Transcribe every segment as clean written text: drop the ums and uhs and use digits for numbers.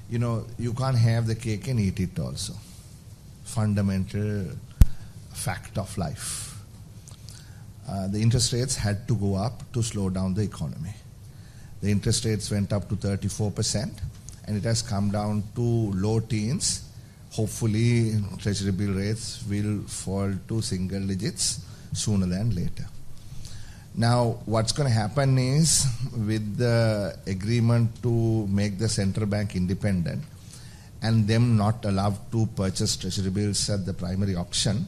you can't have the cake and eat it also. Fundamental fact of life. The interest rates had to go up to slow down the economy. The interest rates went up to 34%, and it has come down to low teens. Hopefully, treasury bill rates will fall to single digits sooner than later. Now, what's going to happen is, with the agreement to make the central bank independent and them not allowed to purchase treasury bills at the primary auction,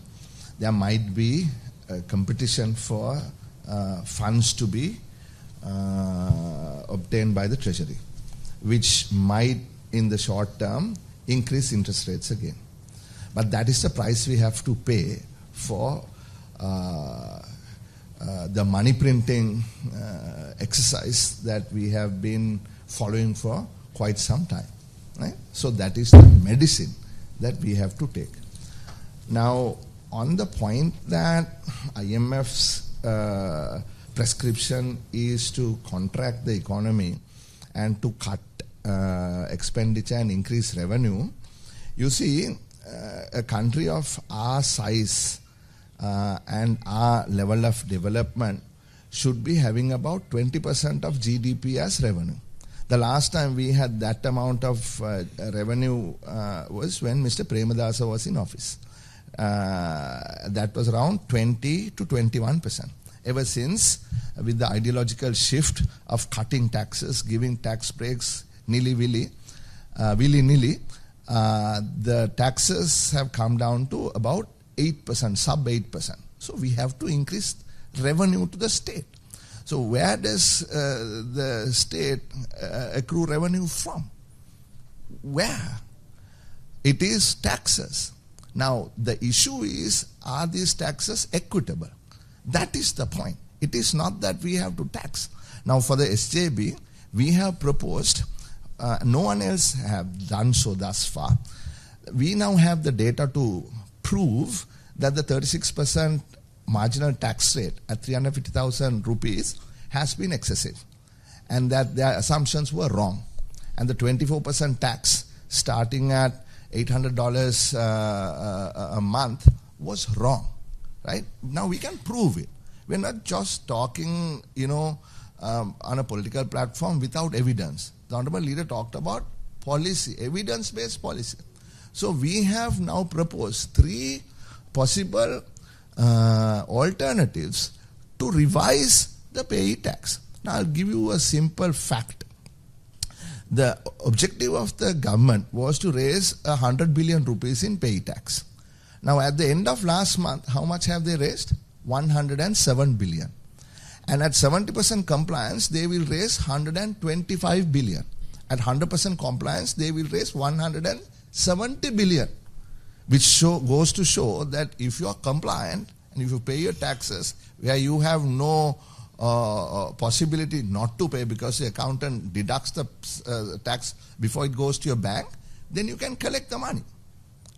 there might be a competition for funds to be obtained by the treasury, which might, in the short term, increase interest rates again. But that is the price we have to pay for the money printing exercise that we have been following for quite some time. Right? So that is the medicine that we have to take. Now, on the point that IMF's prescription is to contract the economy and to cut expenditure and increase revenue, you see, a country of our size and our level of development should be having about 20% of GDP as revenue. The last time we had that amount of revenue was when Mr. Premadasa was in office. That was around 20 to 21%. Ever since, with the ideological shift of cutting taxes, giving tax breaks willy-nilly, the taxes have come down to about 8%, sub 8%. So we have to increase revenue to the state. So where does the state accrue revenue from? Where? It is taxes. Now, the issue is, are these taxes equitable? That is the point. It is not that we have to tax. Now, for the SJB, we have proposed, no one else have done so thus far. We now have the data to prove that the 36% marginal tax rate at 350,000 rupees has been excessive, and that their assumptions were wrong. And the 24% tax starting at $800 a month was wrong. Right? Now we can prove it. We're not just talking, on a political platform without evidence. The Honorable Leader talked about policy, evidence-based policy. So we have now proposed 3 possible alternatives to revise the payee tax. Now I'll give you a simple fact. The objective of the government was to raise 100 billion rupees in payee tax. Now, at the end of last month, how much have they raised? 107 billion. And at 70% compliance, they will raise 125 billion. At 100% compliance, they will raise 170 billion. Which goes to show that if you are compliant and if you pay your taxes, where you have no possibility not to pay because the accountant deducts the tax before it goes to your bank, then you can collect the money.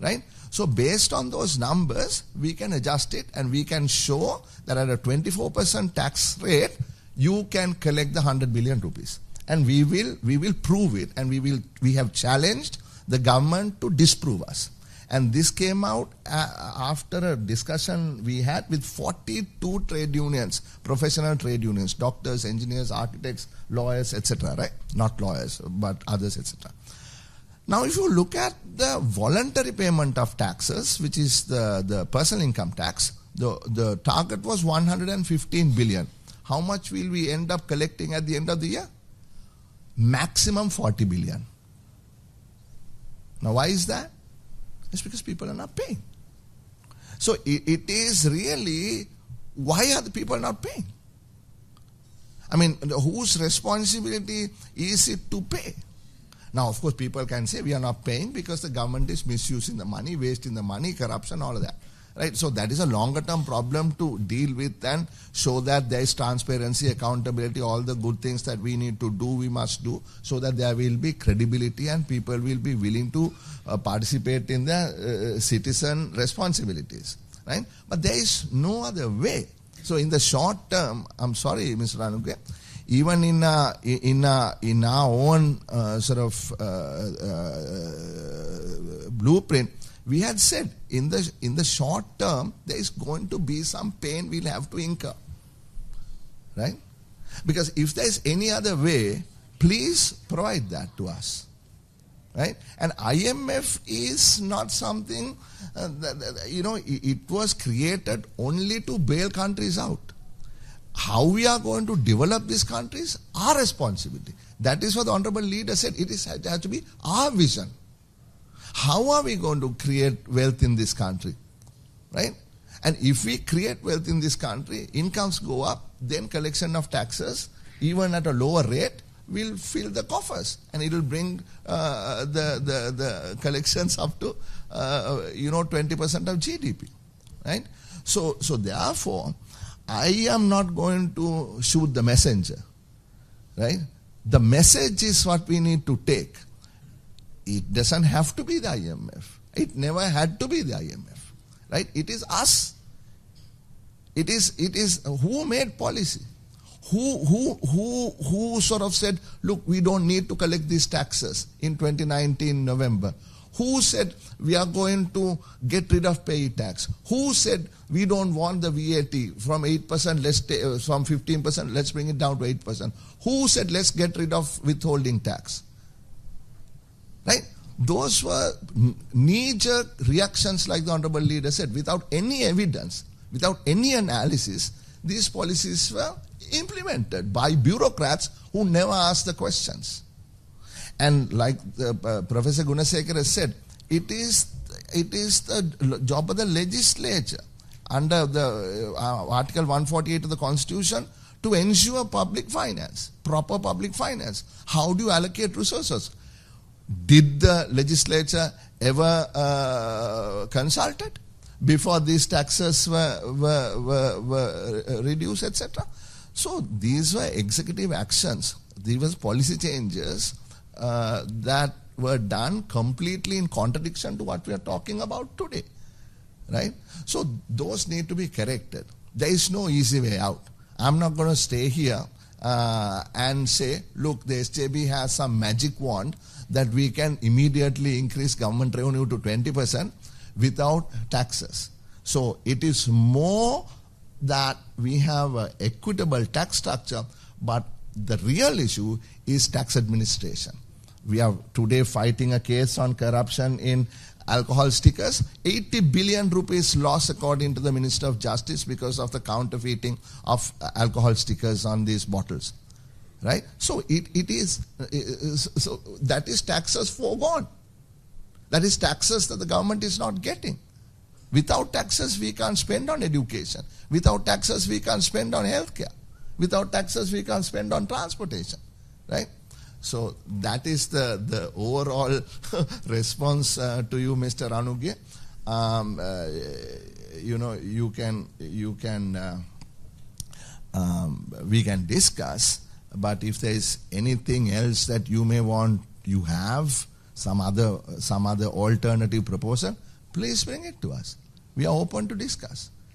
Right? So based on those numbers, we can adjust it and we can show that at a 24% tax rate, you can collect the 100 billion rupees. And we will prove it, and we have challenged the government to disprove us. And this came out after a discussion we had with 42 trade unions, professional trade unions, doctors, engineers, architects, lawyers, etc. Right? Not lawyers, but others, etc. Now, if you look at the voluntary payment of taxes, which is the personal income tax, the target was 115 billion. How much will we end up collecting at the end of the year? Maximum 40 billion. Now, why is that? It's because people are not paying. So, it is really, why are the people not paying? I mean, whose responsibility is it to pay? Now, of course, people can say we are not paying because the government is misusing the money, wasting the money, corruption, all of that. Right? So that is a longer term problem to deal with and show that there is transparency, accountability, all the good things that we need to do, we must do, so that there will be credibility and people will be willing to participate in the citizen responsibilities. Right? But there is no other way. So in the short term, I'm sorry, Mr. Ranuke, even in our own sort of blueprint, we had said in the short term there is going to be some pain we'll have to incur, right? Because if there is any other way, please provide that to us, right? And IMF is not something it was created only to bail countries out. How we are going to develop these countries, our responsibility. That is what the Honorable Leader said. It has to be our vision. How are we going to create wealth in this country, right? And if we create wealth in this country, incomes go up, then collection of taxes, even at a lower rate, will fill the coffers, and it will bring the collections up to 20% of GDP, right? So therefore, I am not going to shoot the messenger, right? The message is what we need to take. It doesn't have to be the IMF. It never had to be the IMF, right? It is us. It is who made policy, who sort of said, look, we don't need to collect these taxes in 2019 November. Who said we are going to get rid of pay tax? Who said we don't want the VAT from 8%, from 15%, let's bring it down to 8%? Who said let's get rid of withholding tax? Right? Those were knee-jerk reactions, like the Honorable Leader said, without any evidence, without any analysis. These policies were implemented by bureaucrats who never asked the questions. And like Professor Gunasekara has said, it is the job of the legislature under the Article 148 of the Constitution to ensure public finance, proper public finance. How do you allocate resources? Did the legislature ever consulted before these taxes were reduced, etc.? So these were executive actions. These were policy changes that were done completely in contradiction to what we are talking about today, right? So those need to be corrected. There is no easy way out. I'm not going to stay here and say, look, the SJB has some magic wand that we can immediately increase government revenue to 20% without taxes. So it is more that we have an equitable tax structure, but the real issue is tax administration. We are today fighting a case on corruption in alcohol stickers. 80 billion rupees lost according to the Minister of Justice because of the counterfeiting of alcohol stickers on these bottles. Right? So so that is taxes foregone. That is taxes that the government is not getting. Without taxes, we can't spend on education. Without taxes, we can't spend on healthcare. Without taxes, we can't spend on transportation. Right? So that is the overall response to you, Mr. Anuge. We can discuss, but if there is anything else that you may want, you have some other alternative proposal, please bring it to us. We are open to discuss.